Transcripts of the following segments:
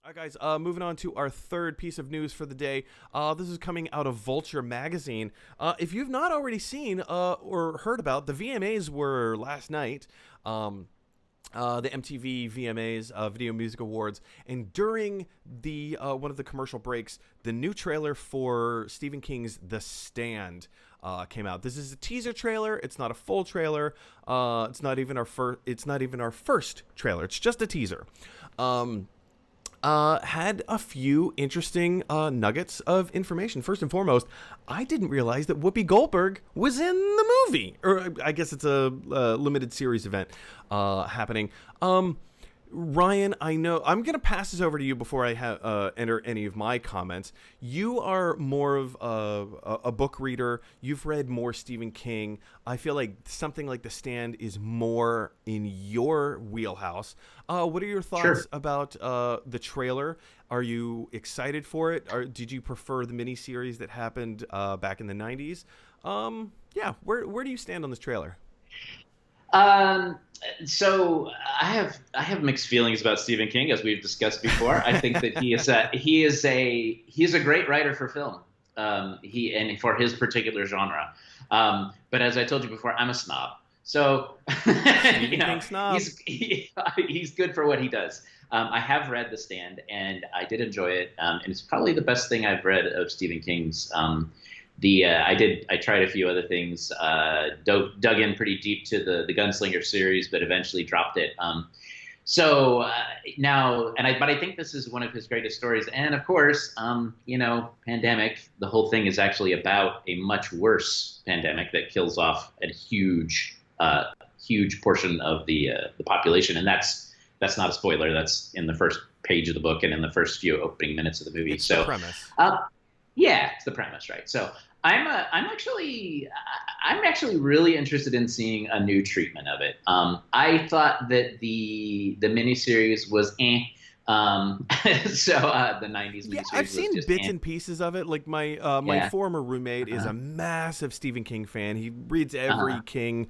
All right, guys, moving on to our third piece of news for the day. This is coming out of Vulture magazine. If you've not already seen or heard about, the VMAs were last night. The MTV VMAs, Video Music Awards, and during the one of the commercial breaks, the new trailer for Stephen King's The Stand came out. This is a teaser trailer. It's not a full trailer. It's not even our first trailer. It's just a teaser. Had a few interesting nuggets of information. First and foremost, I didn't realize that Whoopi Goldberg was in the movie. Or I guess it's a limited series event happening. Ryan, I know I'm going to pass this over to you before I enter any of my comments. You are more of a book reader. You've read more Stephen King. I feel like something like The Stand is more in your wheelhouse. What are your thoughts about the trailer? Are you excited for it? Or did you prefer the miniseries that happened back in the 90s? Where do you stand on this trailer? So I have mixed feelings about Stephen King, as we've discussed before. I think that he is a great writer for film. And for his particular genre. But as I told you before, I'm a snob. So snob. He's good for what he does. I have read The Stand, and I did enjoy it. And it's probably the best thing I've read of Stephen King's. I tried a few other things, dug in pretty deep to the Gunslinger series, but eventually dropped it. But I think this is one of his greatest stories. And of course, pandemic, the whole thing is actually about a much worse pandemic that kills off a huge portion of the population. And that's not a spoiler. That's in the first page of the book and in the first few opening minutes of the movie. It's the premise. It's the premise, right? So I'm actually really interested in seeing a new treatment of it. I thought that the miniseries was the 90s miniseries. I've seen bits and pieces of it. Like my former roommate is a massive Stephen King fan. He reads every King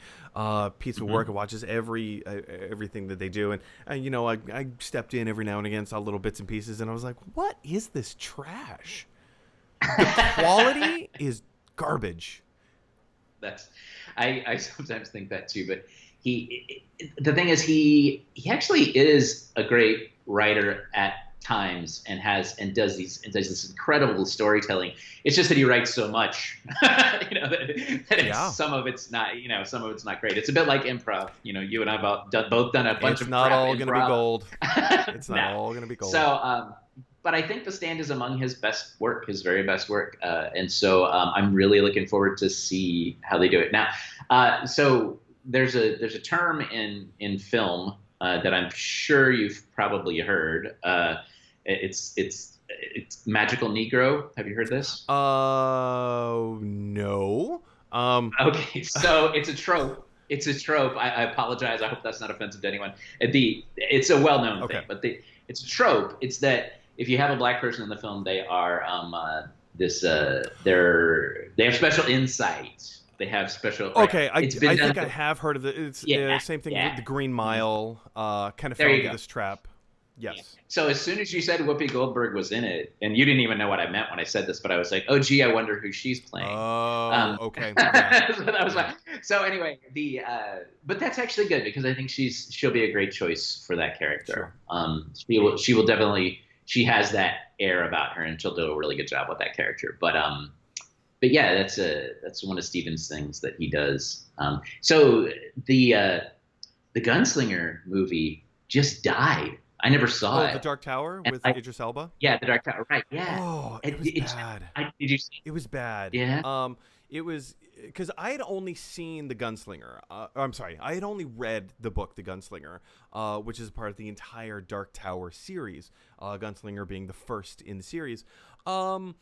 piece of work and watches everything that they do. And I stepped in every now and again, saw little bits and pieces, and I was like, what is this trash? The quality is garbage. I sometimes think that too, but the thing is he actually is a great writer at times and does this incredible storytelling. It's just that he writes so much, some of it's not great. It's a bit like improv. You and I have both done a bunch of. It's not all going to be gold. It's not all going to be gold. So. But I think The Stand is among his best work, his very best work. And so I'm really looking forward to see how they do it. Now, so there's a term in film that I'm sure you've probably heard. It's magical Negro. Have you heard this? No. Okay, so it's a trope. It's a trope. I apologize. I hope that's not offensive to anyone. It's a well-known thing, but it's a trope. It's that if you have a black person in the film, they are they have special insight. They have special. Okay, I think I have heard of it. It's the same thing with the Green Mile. Kind of fell into this trap. Yes. Yeah. So as soon as you said Whoopi Goldberg was in it, and you didn't even know what I meant when I said this, but I was like, oh, gee, I wonder who she's playing. Oh, okay. Yeah. So that was so anyway, but that's actually good because I think she'll be a great choice for that character. Sure. She will definitely. She has that air about her, and she'll do a really good job with that character. But yeah, that's one of Stephen's things that he does. So the Gunslinger movie just died. I never saw it. The Dark Tower with Idris Elba? Yeah, The Dark Tower, right, yeah. Oh, it was bad. Did you see it? It was bad. Yeah. It was because I had only seen The Gunslinger. I'm sorry, I had only read the book The Gunslinger, which is part of the entire Dark Tower series. Gunslinger being the first in the series. It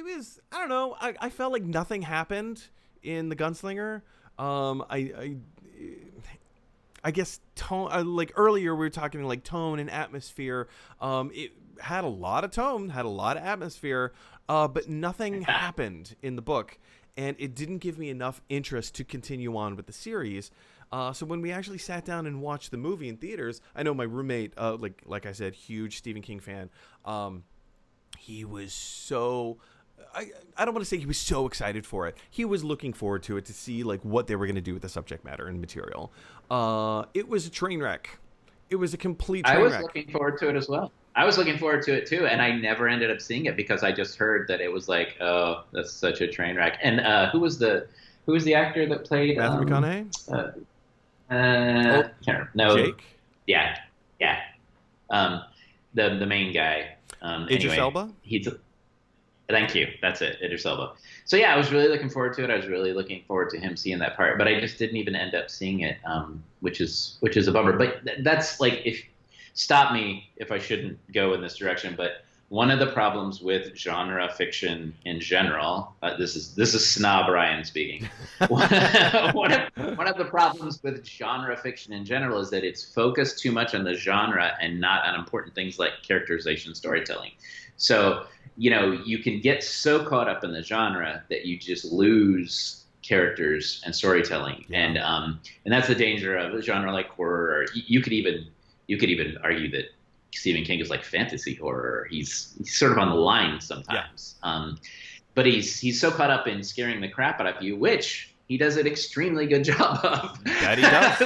was, I don't know. I felt like nothing happened in The Gunslinger. I guess tone, like earlier we were talking like tone and atmosphere. It had a lot of tone, had a lot of atmosphere, but nothing happened in the book, and it didn't give me enough interest to continue on with the series. So when we actually sat down and watched the movie in theaters, I know my roommate, like I said, huge Stephen King fan. He was so. I don't want to say he was so excited for it. He was looking forward to it to see like what they were going to do with the subject matter and material. It was a train wreck. It was a complete train I was wreck. looking forward to it as well. I was looking forward to it too, and I never ended up seeing it because I just heard that it was like, oh, that's such a train wreck. And who was the actor that played Matthew McConaughey? Can't remember. No, Jake? yeah, yeah. The main guy. Idris Anyway, Elba? Thank you. That's it, Idris Elba. So yeah, I was really looking forward to it. I was really looking forward to him seeing that part, but I just didn't even end up seeing it, which is a bummer. But that's like, if stop me if I shouldn't go in this direction. But one of the problems with genre fiction in general, this is snob Ryan speaking. one of the problems with genre fiction in general is that it's focused too much on the genre and not on important things like characterization, storytelling. So, you can get so caught up in the genre that you just lose characters and storytelling. Yeah. And that's the danger of a genre like horror. You could even argue that Stephen King is like fantasy horror. He's sort of on the line sometimes. Yeah. But he's so caught up in scaring the crap out of you, which he does an extremely good job of. That he does.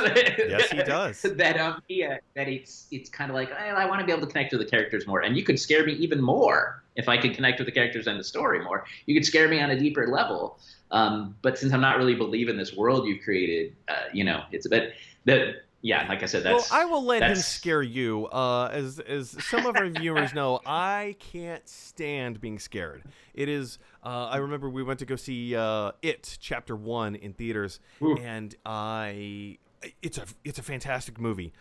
Yes, he does. That it's kind of like, I want to be able to connect with the characters more, and you could scare me even more if I could connect with the characters and the story more. You could scare me on a deeper level. But since I'm not really believing this world you've created, it's a bit that. Yeah, like I said, that's. Well, I will let him scare you. As some of our viewers know, I can't stand being scared. It is. I remember we went to go see It Chapter 1 in theaters, Ooh. And it's a fantastic movie.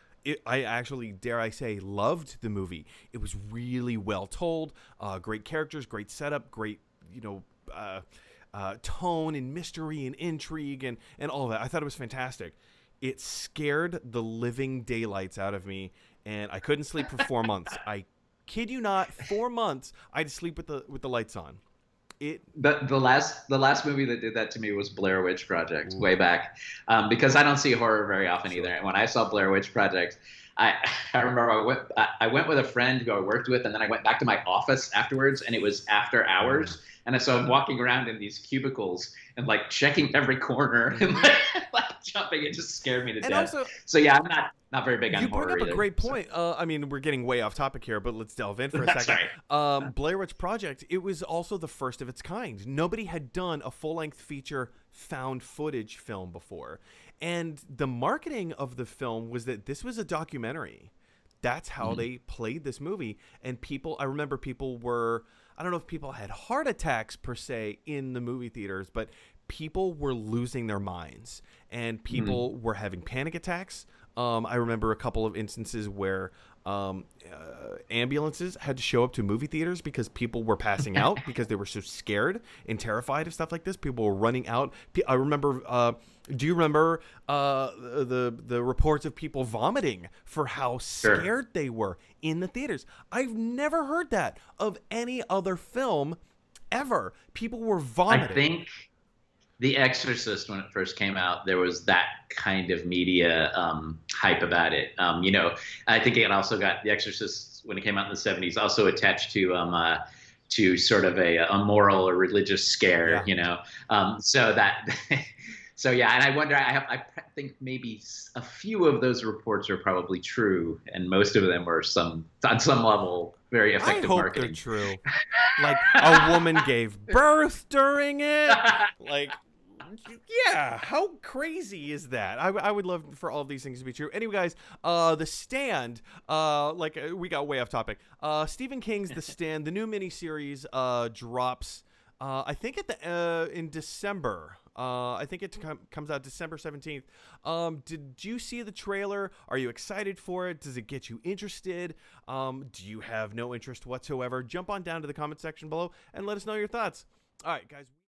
I actually, dare I say, loved the movie. It was really well told. Great characters, great setup, great tone and mystery and intrigue and all of that. I thought it was fantastic. It scared the living daylights out of me, and I couldn't sleep for 4 months. I kid you not, 4 months I had to sleep with the lights on. The last movie that did that to me was Blair Witch Project. Ooh. Way back, because I don't see horror very often either. And when I saw Blair Witch Project, I remember I went with a friend who I worked with, and then I went back to my office afterwards, and it was after hours. And so I'm walking around in these cubicles and like checking every corner and like jumping. It just scared me to death. Also, so yeah, I'm not very big on horror. You bring up either, a great point. I mean, we're getting way off topic here, but let's delve in for a second. Right. Blair Witch Project, it was also the first of its kind. Nobody had done a full-length feature found footage film before. And the marketing of the film was that this was a documentary. That's how they played this movie. And I remember people were, I don't know if people had heart attacks per se in the movie theaters, but people were losing their minds and people were having panic attacks. I remember a couple of instances where ambulances had to show up to movie theaters because people were passing out because they were so scared and terrified of stuff like this. People were running out. I remember, do you remember the reports of people vomiting for how scared they were in the theaters? I've never heard that of any other film ever. People were vomiting. I think The Exorcist, when it first came out, there was that kind of media hype about it. I think it also got The Exorcist when it came out in the 70s, also attached to sort of a moral or religious scare. Yeah. So yeah, and I wonder. I think maybe a few of those reports are probably true, and most of them are on some level very effective marketing. I hope they're true. Like a woman gave birth during it. Like, yeah, how crazy is that? I would love for all of these things to be true. Anyway, guys, The Stand. We got way off topic. Stephen King's The Stand, the new miniseries, drops. I think in December. I think it comes out December 17th. Did you see the trailer? Are you excited for it? Does it get you interested? Do you have no interest whatsoever? Jump on down to the comment section below and let us know your thoughts. All right, guys.